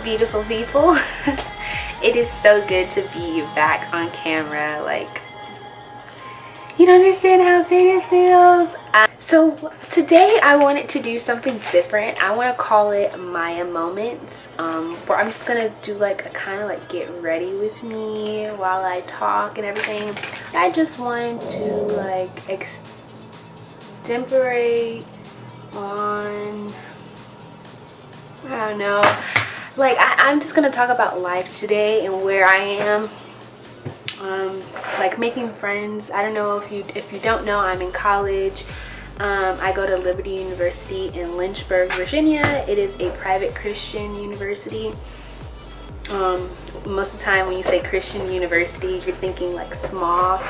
beautiful people. It is so good to be back on camera. Like, you don't understand how good it feels. So today I wanted to do something different. I want to call it Maia moments, where I'm just gonna do like a kind of like get ready with me while I talk and everything. I just wanted to like extemporate on, I don't know, like I'm just gonna talk about life today and where I am, like making friends. I don't know if you don't know, I'm in college. I go to Liberty University in Lynchburg, Virginia. It is a private Christian university. Most of the time when you say Christian university, you're thinking like small.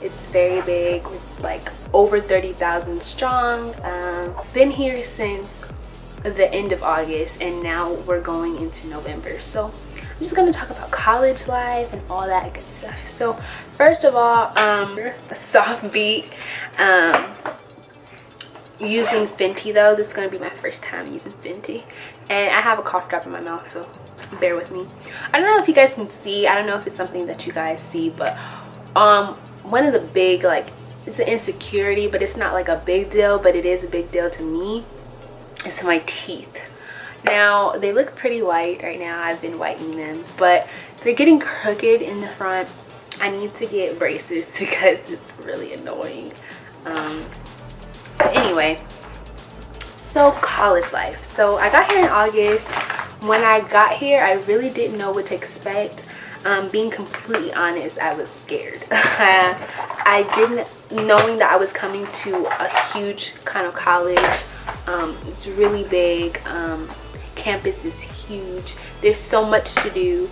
It's very big, like over 30,000 strong. Been here since the end of August, and now we're going into November. So I'm just gonna talk about college life and all that good stuff. So first of all, a soft beat. Using Fenty though. This is gonna be my first time using Fenty, and I have a cough drop in my mouth, so bear with me. I don't know if you guys can see, I don't know if it's something that you guys see, but one of the big, like, it's an insecurity, but it's not like a big deal, but it is a big deal to me, is my teeth. Now they look pretty white right now. I've been whitening them, but they're getting crooked in the front. I need to get braces because it's really annoying. But anyway, so college life. So I got here in August. When I got here, I really didn't know what to expect. Being completely honest, I was scared. I didn't, knowing that I was coming to a huge kind of college. It's really big. Campus is huge. There's so much to do,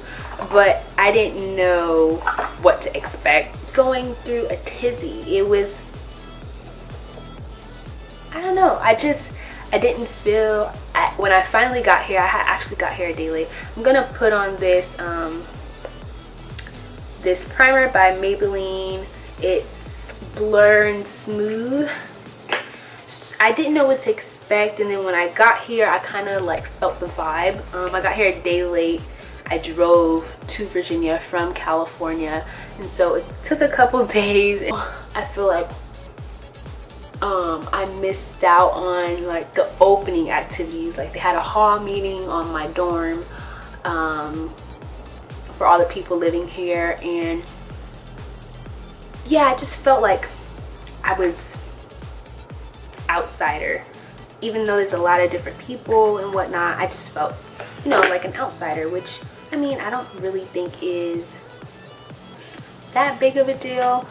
but I didn't know what to expect. Going through a tizzy. It was, I don't know, I didn't feel, when I finally got here, I actually got here a day late. I'm gonna put on this this primer by Maybelline. It's Blur and Smooth. I didn't know what to expect, and then when I got here, I kind of like felt the vibe. I got here a day late. I drove to Virginia from California, and so it took a couple days. I feel like I missed out on like the opening activities. Like they had a hall meeting on my dorm for all the people living here, and yeah, I just felt like I was outsider. Even though there's a lot of different people and whatnot, I just felt, you know, like an outsider, which I mean, I don't really think is that big of a deal.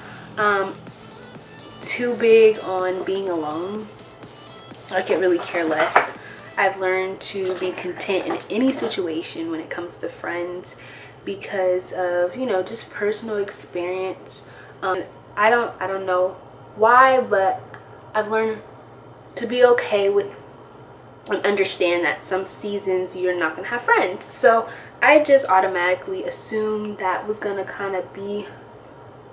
Too big on being alone. I could really care less. I've learned to be content in any situation when it comes to friends because of, you know, just personal experience. I don't know why, but I've learned to be okay with and understand that some seasons you're not gonna have friends. So I just automatically assumed that was gonna kind of be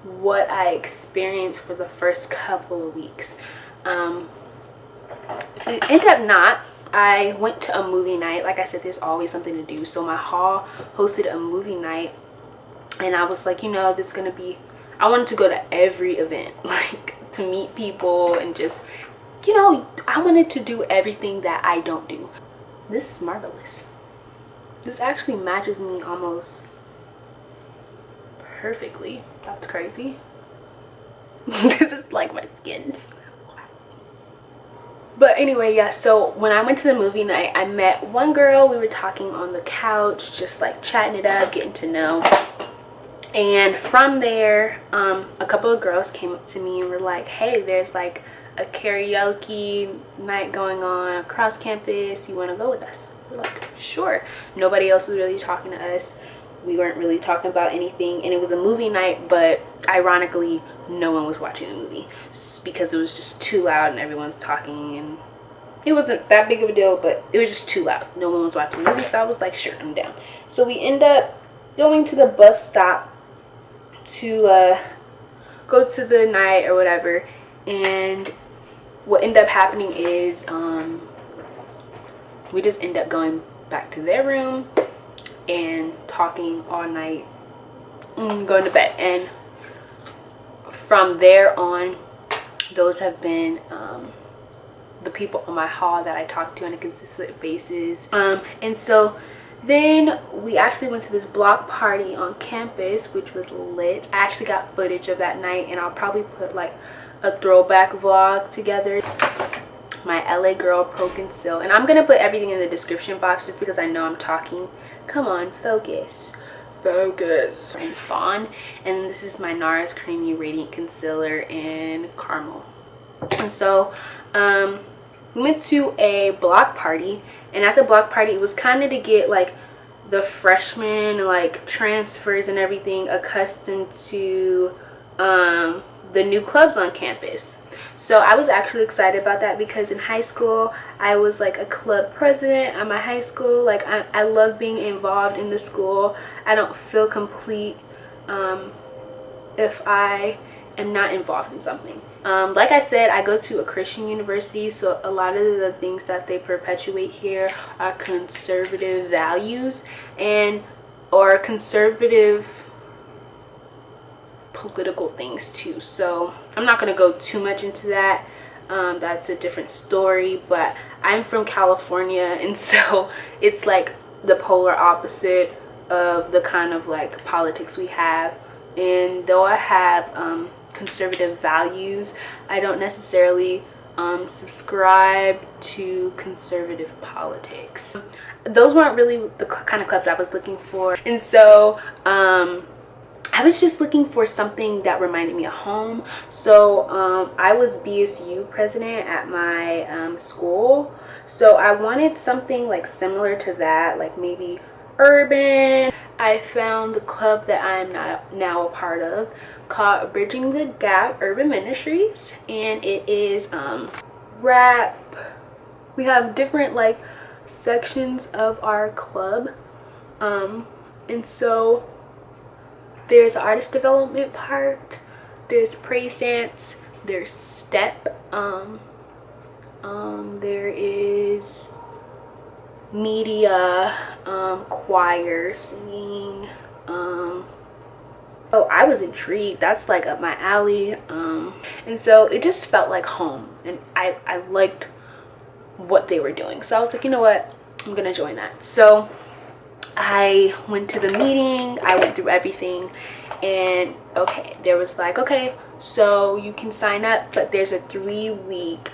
what I experienced for the first couple of weeks. It ended up not. I went to a movie night. Like I said, there's always something to do. So my hall hosted a movie night, and I was like, you know, this is gonna be, I wanted to go to every event, like to meet people and just, you know, I wanted to do everything that I don't do. This is marvelous. This actually matches me almost perfectly. That's crazy. This is like my skin. But anyway, yeah, so when I went to the movie night, I met one girl. We were talking on the couch, just like chatting it up, getting to know. And from there, a couple of girls came up to me and were like, hey, there's like a karaoke night going on across campus. You want to go with us? We're like, sure. Nobody else was really talking to us. We weren't really talking about anything, and it was a movie night, but ironically no one was watching the movie because it was just too loud and everyone's talking, and it wasn't that big of a deal, but it was just too loud. No one was watching the movie, so I was like, sure, I'm down. So we end up going to the bus stop to go to the night or whatever, and what ended up happening is we just end up going back to their room and talking all night and going to bed. And from there on, those have been the people on my hall that I talk to on a consistent basis. And so then we actually went to this block party on campus, which was lit. I actually got footage of that night, and I'll probably put like a throwback vlog together. My LA girl pro conceal, and I'm gonna put everything in the description box just because I know I'm talking. Come on, focus, and fawn. And this is my NARS creamy radiant concealer in caramel. And so we went to a block party, and at the block party it was kind of to get like the freshmen, like transfers and everything, accustomed to the new clubs on campus. So I was actually excited about that because in high school I was like a club president at my high school. Like I love being involved in the school. I don't feel complete if I am not involved in something. Like I said, I go to a Christian university, so a lot of the things that they perpetuate here are conservative values or conservative political things too. So I'm not going to go too much into that. That's a different story, but I'm from California, and so it's like the polar opposite of the kind of like politics we have. And though I have conservative values, I don't necessarily subscribe to conservative politics. Those weren't really the kind of clubs I was looking for, and so I was just looking for something that reminded me of home. So I was BSU president at my school, so I wanted something like similar to that, like maybe urban. I found the club that I'm now a part of called Bridging the Gap Urban Ministries, and it is rap. We have different like sections of our club, and so there's artist development part, there's praise dance, there's step, there is media, choir, singing. So I was intrigued. That's like up my alley, and so it just felt like home, and I liked what they were doing. So I was like, you know what, I'm gonna join that. So I went to the meeting, I went through everything, and okay, there was like, okay, so you can sign up, but there's a 3-week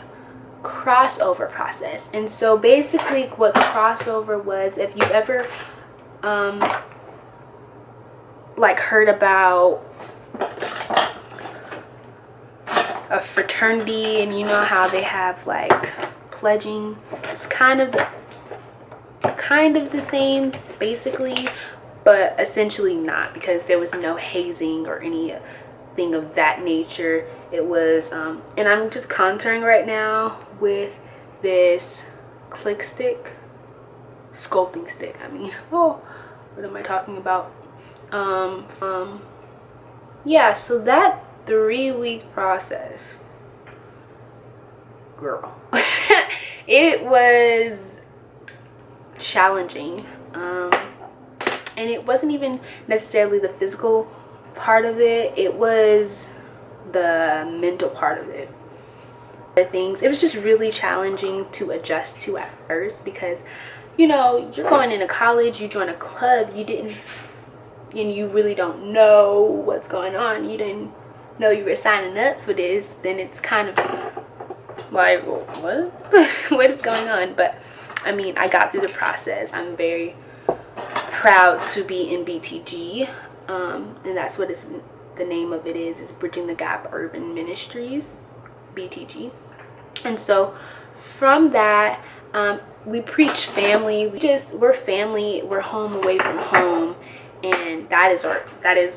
crossover process. And so basically what crossover was, if you ever like heard about a fraternity, and you know how they have like pledging, it's kind of the same basically, but essentially not, because there was no hazing or anything of that nature. It was and I'm just contouring right now with this click stick, sculpting stick, I mean, oh, what am I talking about? Yeah, so that 3-week process, girl, it was challenging, and it wasn't even necessarily the physical part of it, it was the mental part of it. It was just really challenging to adjust to at first, because you know, you're going into college, you join a club, and you really don't know what's going on, you didn't know you were signing up for this, then it's kind of like, what what is going on? But I mean, I got through the process. I'm very proud to be in BTG, and that's what the name of it is Bridging the Gap Urban Ministries, BTG. And so from that, we preach family. We're family, we're home away from home, and that is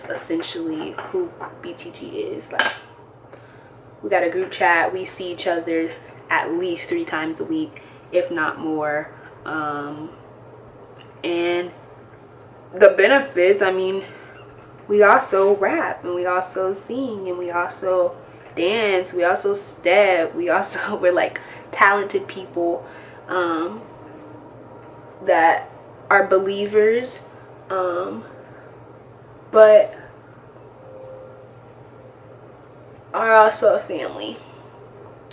essentially who BTG is. Like, we got a group chat, we see each other at least 3 times a week, if not more, and the benefits, I mean, we also rap, and we also sing, and we also dance, we also step, we're like talented people that are believers, but are also a family.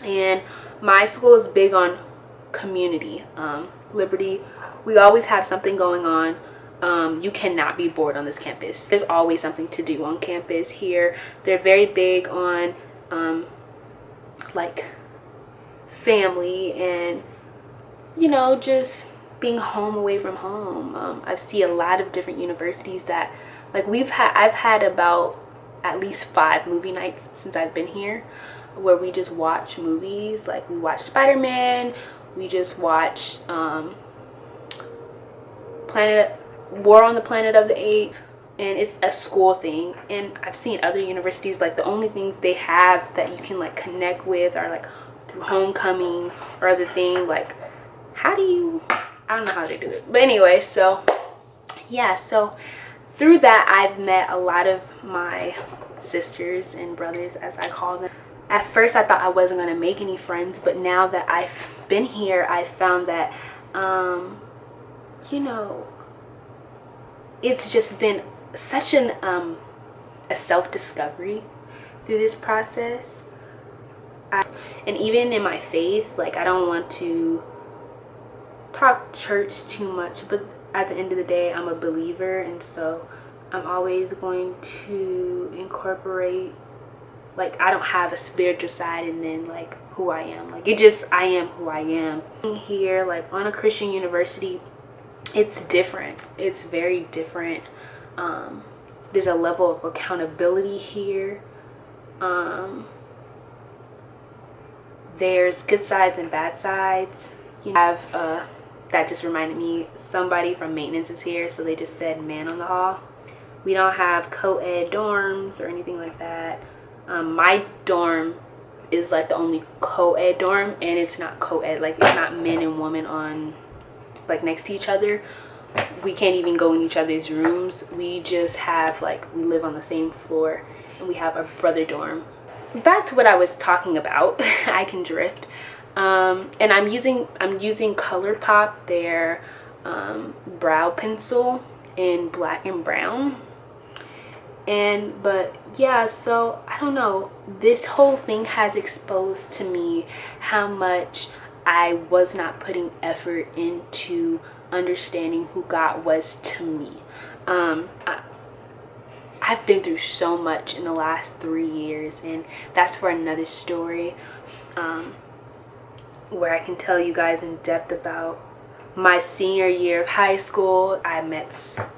And my school is big on community, liberty. We always have something going on. You cannot be bored on this campus. There's always something to do on campus here. They're very big on like family and, you know, just being home away from home. I see a lot of different universities that, like, I've had about at least 5 movie nights since I've been here, where we just watch movies. Like, we watched Spider-Man, we just watched War on the Planet of the Apes, and it's a school thing. And I've seen other universities, like, the only things they have that you can like connect with are like through homecoming or other things. Like, how do you, I don't know how they do it, but anyway, so yeah, so through that I've met a lot of my sisters and brothers, as I call them. At first I thought I wasn't going to make any friends, but now that I've been here, I found that you know, it's just been such a self-discovery through this process. And even in my faith, like, I don't want to talk church too much, but at the end of the day, I'm a believer, and so I'm always going to incorporate, like, I don't have a spiritual side and then like who I am. Like, I am who I am. Here, like, on a Christian university, it's different. It's very different. There's a level of accountability here. There's good sides and bad sides. You have that just reminded me, somebody from maintenance is here, so they just said man on the hall. We don't have co-ed dorms or anything like that. My dorm is like the only co-ed dorm, and it's not co-ed, like, it's not men and women on like next to each other. We can't even go in each other's rooms. We just have, like, we live on the same floor, and we have a brother dorm. That's what I was talking about. I can drift. And I'm using ColourPop, their brow pencil in black and brown. But yeah, so I don't know, this whole thing has exposed to me how much I was not putting effort into understanding who God was to me. I've been through so much in the last 3 years, and that's for another story, where I can tell you guys in depth about my senior year of high school. I met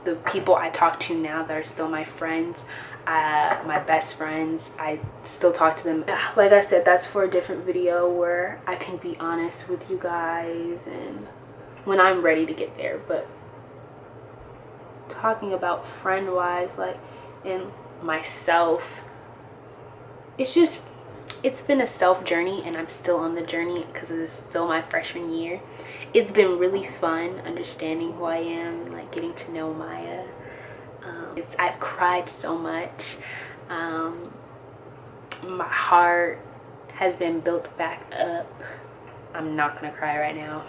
the people I talk to now that are still my friends, my best friends. I still talk to them. Like I said, that's for a different video where I can be honest with you guys and when I'm ready to get there. But talking about friend wise, like, and myself, it's been a self journey, and I'm still on the journey because it's still my freshman year. It's been really fun understanding who I am, like getting to know Maya. I've cried so much. My heart has been built back up. I'm not gonna cry right now.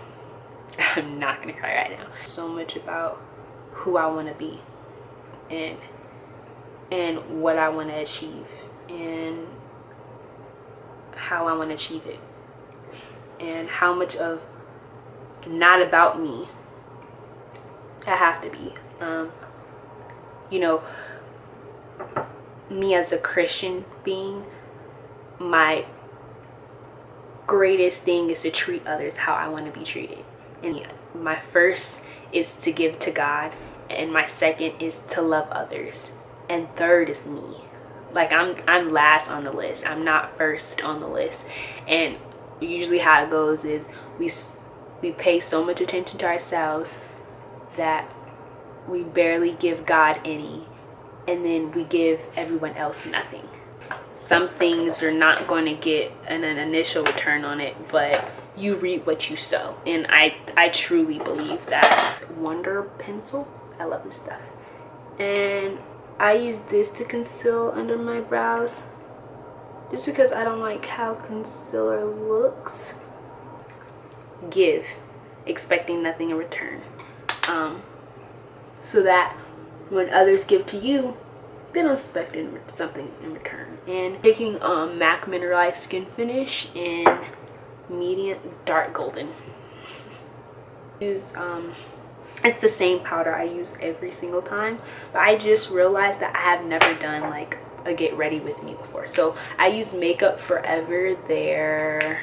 I'm not gonna cry right now. So much about who I want to be, and what I want to achieve, and how I want to achieve it, and how much of not about me I have to be. You know, me as a Christian being, my greatest thing is to treat others how I want to be treated. And my first is to give to God, and my second is to love others, and third is me. Like, I'm last on the list. I'm not first on the list. And usually how it goes is we pay so much attention to ourselves that we barely give God any, and then we give everyone else nothing. Some things you're not going to get an initial return on it, but you reap what you sow. And I truly believe that. Wonder pencil, I love this stuff. And I use this to conceal under my brows, just because I don't like how concealer looks. Give, expecting nothing in return. so that when others give to you, they don't expect something in return. And taking MAC Mineralized Skin Finish in medium dark golden. Use it's the same powder I use every single time, but I just realized that I have never done like a get ready with me before. So I use Makeup Forever, their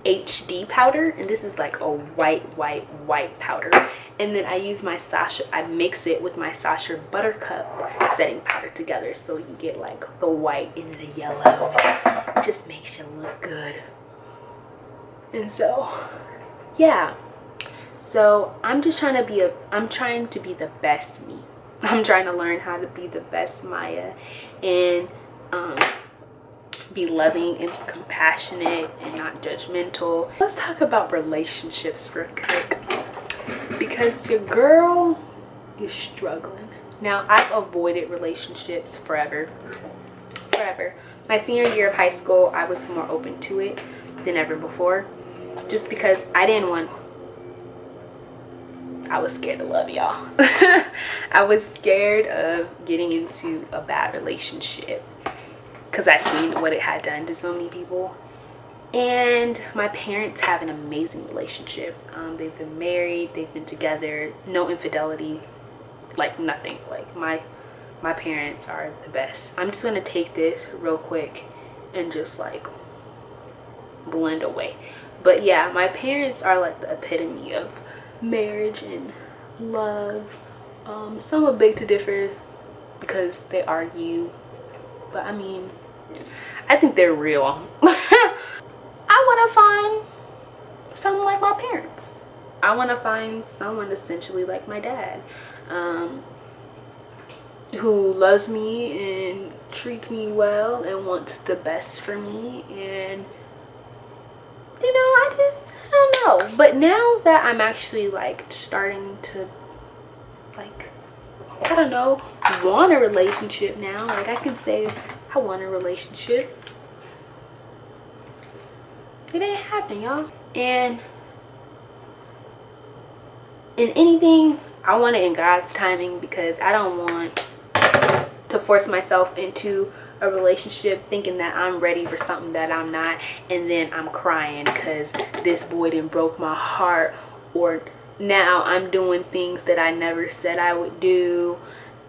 HD powder, and this is like a white powder. And then I use my Sacha, I mix it with my Sacha Buttercup setting powder together, so you get like the white and the yellow. It just makes you look good. And so yeah, so I'm just trying to be I'm trying to be the best me. I'm trying to learn how to be the best Maya, and be loving and compassionate and not judgmental. Let's talk about relationships real quick, because your girl is struggling. Now, I've avoided relationships forever. My senior year of high school, I was more open to it than ever before, just because I was scared to love, y'all. I was scared of getting into a bad relationship because I seen what it had done to so many people. And my parents have an amazing relationship. They've been married, they've been together, no infidelity, like nothing. Like my parents are the best. I'm just gonna take this real quick and just like blend away. But yeah, my parents are like the epitome of marriage and love. Some are big to differ because they argue, but I mean, I think they're real. I want to find someone like my parents. I want to find someone essentially like my dad, who loves me and treats me well and wants the best for me. And you know, I don't know. But now that I'm actually like starting to like, I don't know, want a relationship now, like I can say I want a relationship. It ain't happening, y'all. And in anything, I want it in God's timing, because I don't want to force myself into a relationship thinking that I'm ready for something that I'm not, and then I'm crying because this boy done broke my heart, or now I'm doing things that I never said I would do,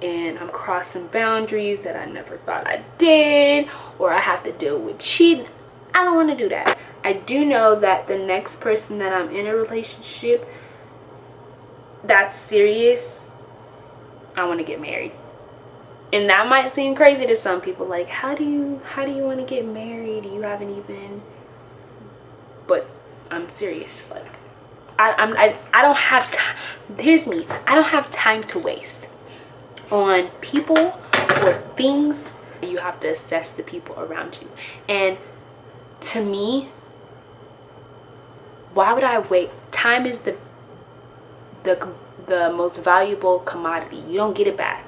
and I'm crossing boundaries that I never thought I did, or I have to deal with cheating. I don't want to do that. I do know that the next person that I'm in a relationship that's serious, I want to get married. And that might seem crazy to some people, like how do you want to get married? You haven't even. But I'm serious. Like I don't have time. Here's me. I don't have time to waste on people or things. You have to assess the people around you. And to me, why would I wait? Time is the most valuable commodity. You don't get it back.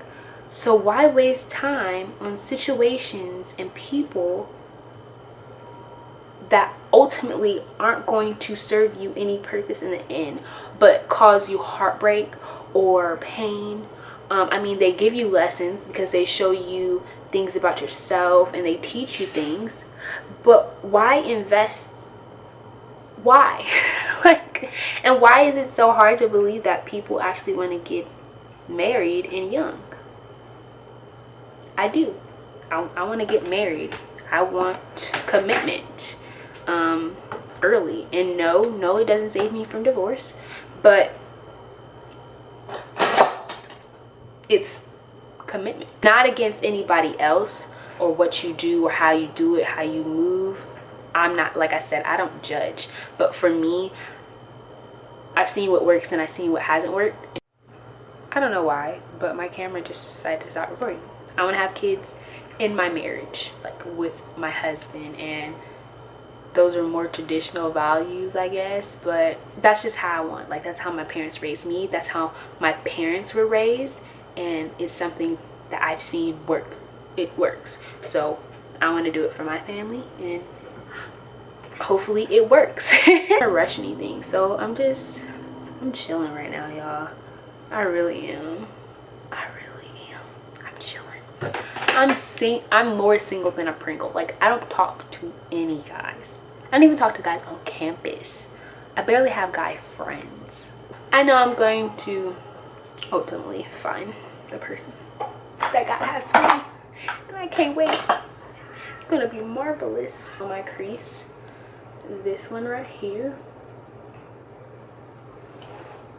So why waste time on situations and people that ultimately aren't going to serve you any purpose in the end, but cause you heartbreak or pain? I mean, they give you lessons because they show you things about yourself and they teach you things, but why invest? Why? Like, and why is it so hard to believe that people actually want to get married and young? I do. I want to get married. I want commitment early. And no, it doesn't save me from divorce, but it's commitment. Not against anybody else or what you do or how you do it, how you move. I'm not, like I said, I don't judge. But for me, I've seen what works and I've seen what hasn't worked. I don't know why, but my camera just decided to stop recording. I want to have kids in my marriage, like with my husband, and those are more traditional values, I guess, but that's just how I want. Like, that's how my parents raised me. That's how my parents were raised, and it's something that I've seen work. It works. So I want to do it for my family, and hopefully it works. I don't rush anything, so I'm chilling right now, y'all. I really am. I really am. I'm chilling. I'm more single than a Pringle. Like, I don't talk to any guys. I don't even talk to guys on campus. I barely have guy friends. I know I'm going to ultimately find the person that God has for me, and I can't wait. It's gonna be marvelous. On my crease, this one right here,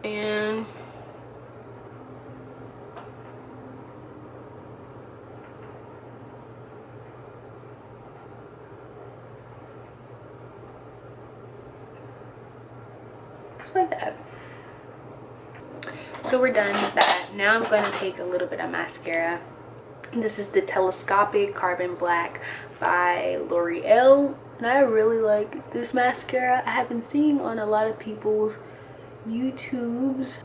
and just like that. So we're done with that. Now I'm going to take a little bit of mascara. This is the Telescopic Carbon Black by L'Oreal, and I really like this mascara. I have been seeing on a lot of people's YouTubes.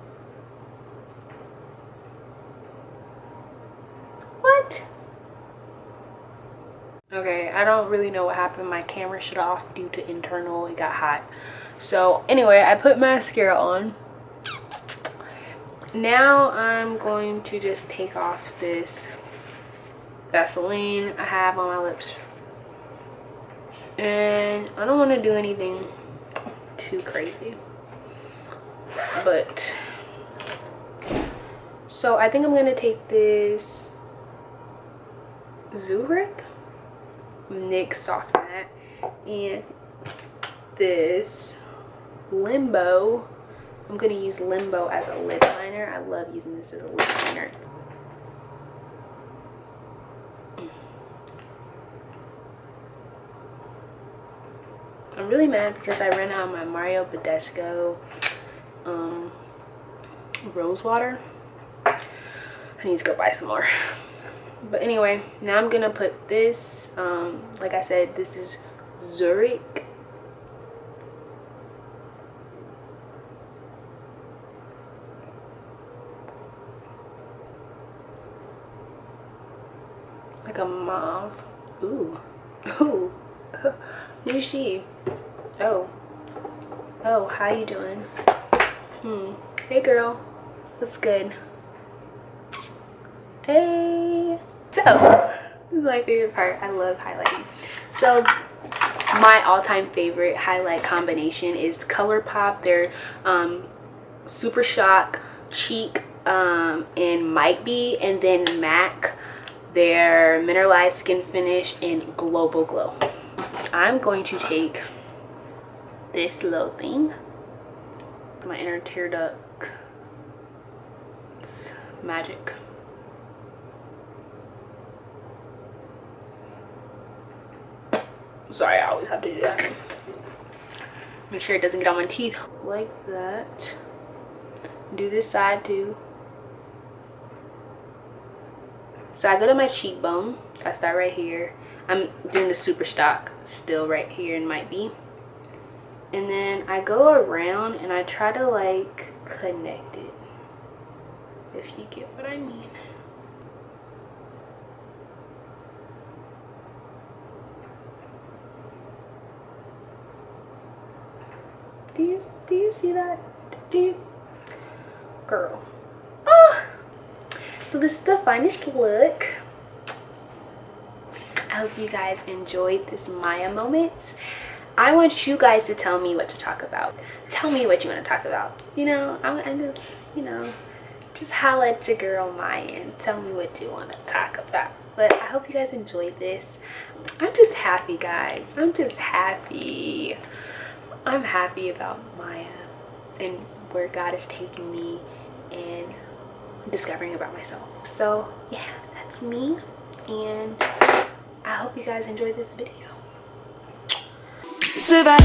What? Okay, I don't really know what happened. My camera shut off due to internal, it got hot. So anyway, I put mascara on. Now I'm going to just take off this Vaseline I have on my lips, and I don't want to do anything too crazy, but so I think I'm gonna take this Zurich NYX Soft Matte and this Limbo. I'm going to use Limbo as a lip liner. I love using this as a lip liner. I'm really mad because I ran out of my Mario Badescu rose water. I need to go buy some more. But anyway, now I'm going to put this, like I said, this is Zurich. Like a mauve. Ooh. Ooh. New she. Oh. Oh, how you doing? Hey girl. What's good? Hey. So, this is my favorite part. I love highlighting. So, my all-time favorite highlight combination is ColourPop. Their Super Shock, Cheek, and Might Be, and then MAC, their Mineralized Skin Finish and Global Glow. I'm going to take this little thing, my inner tear duct. It's magic. Sorry, I always have to do that. Make sure it doesn't get on my teeth. Like that. Do this side too. So I go to my cheekbone. I start right here. I'm doing the Super Stock still right here and Might Be. And then I go around and I try to like connect it. If you get what I mean. Do you see that? Do you? Girl. Oh! So this is the finished look. I hope you guys enjoyed this Maia moment. I want you guys to tell me what to talk about. Tell me what you want to talk about. You know, I'm just, you know, just holla at your girl Maia and tell me what you want to talk about. But I hope you guys enjoyed this. I'm just happy, guys. I'm just happy. I'm happy about Maia and where God is taking me and discovering about myself. So yeah, that's me, and I hope you guys enjoyed this video. Survive.